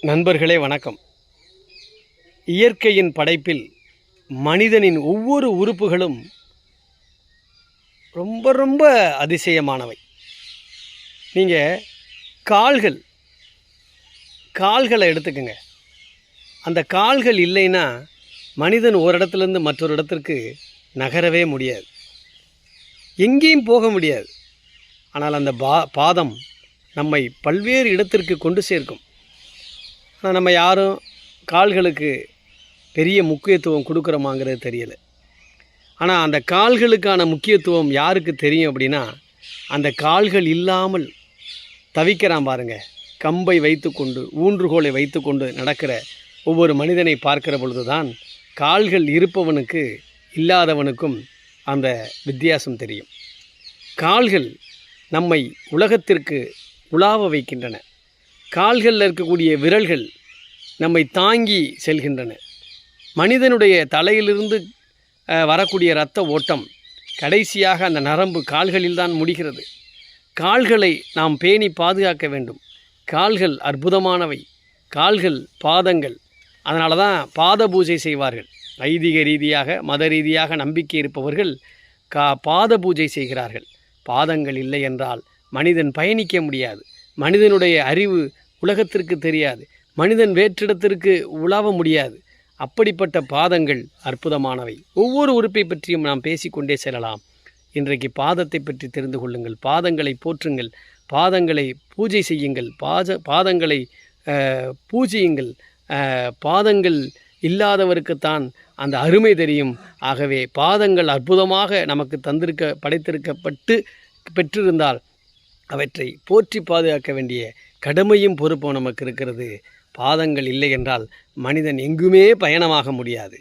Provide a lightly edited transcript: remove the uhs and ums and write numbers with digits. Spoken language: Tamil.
நண்பர்களே வணக்கம். இயற்கையின் படைப்பில் மனிதனின் ஒவ்வொரு உறுப்புகளும் ரொம்ப ரொம்ப அதிசயமானவை. நீங்கள் கால்களை எடுத்துக்கங்க. அந்த கால்கள் இல்லைன்னா மனிதன் ஒரு இடத்துலேருந்து மற்றொரு இடத்திற்கு நகரவே முடியாது, எங்கேயும் போக முடியாது. ஆனால் அந்த பாதம் நம்மை பல்வேறு இடத்திற்கு கொண்டு சேர்க்கும். ஆனால் நம்ம யாரும் கால்களுக்கு பெரிய முக்கியத்துவம் கொடுக்குறோமாங்கிறது தெரியலை. ஆனால் அந்த கால்களுக்கான முக்கியத்துவம் யாருக்கு தெரியும் அப்படின்னா, அந்த கால்கள் இல்லாமல் தவிக்கிறான் பாருங்க. கம்பை வைத்துக்கொண்டு ஊன்றுகோலை வைத்துக்கொண்டு நடக்கிற ஒவ்வொரு மனிதனை பார்க்கிற பொழுது தான் கால்கள் இருப்பவனுக்கு இல்லாதவனுக்கும் அந்த வித்தியாசம் தெரியும். கால்கள் நம்மை உலகத்திற்கு உலாவ வைக்கின்றன. கால்களில் இருக்கக்கூடிய விரல்கள் நம்மை தாங்கி செல்கின்றன. மனிதனுடைய தலையிலிருந்து வரக்கூடிய இரத்த ஓட்டம் கடைசியாக அந்த நரம்பு கால்களில்தான் முடிகிறது. கால்களை நாம் பேணி பாதுகாக்க வேண்டும். கால்கள் அற்புதமானவை. கால்கள் பாதங்கள். அதனால தான் பாத பூஜை செய்வார்கள். வைதிக ரீதியாக மத ரீதியாக நம்பிக்கை இருப்பவர்கள் பாத பூஜை செய்கிறார்கள். பாதங்கள் இல்லை என்றால் மனிதன் பயணிக்க முடியாது. மனிதனுடைய அறிவு உலகத்திற்கு தெரியாது. மனிதன் வேற்றிடத்திற்கு உலாவ முடியாது. அப்படிப்பட்ட பாதங்கள் அற்புதமானவை. ஒவ்வொரு உறுப்பை பற்றியும் நாம் பேசிக்கொண்டே செல்லலாம். இன்றைக்கு பாதத்தை பற்றி தெரிந்து கொள்ளுங்கள். பாதங்களை போற்றுங்கள். பாதங்களை பூஜை செய்யுங்கள். பாதங்களை பூஜையுங்கள். பாதங்கள் இல்லாதவருக்குத்தான் அந்த அருமை தெரியும். ஆகவே பாதங்கள் அற்புதமாக நமக்கு படைத்திருக்கப்பட்டு பெற்றிருந்தால் அவற்றை போற்றி பாதுகாக்க வேண்டிய கடமையும் பொறுப்பும் நமக்கு இருக்கிறது. பாதங்கள் இல்லை என்றால் மனிதன் எங்குமே பயணமாக முடியாது.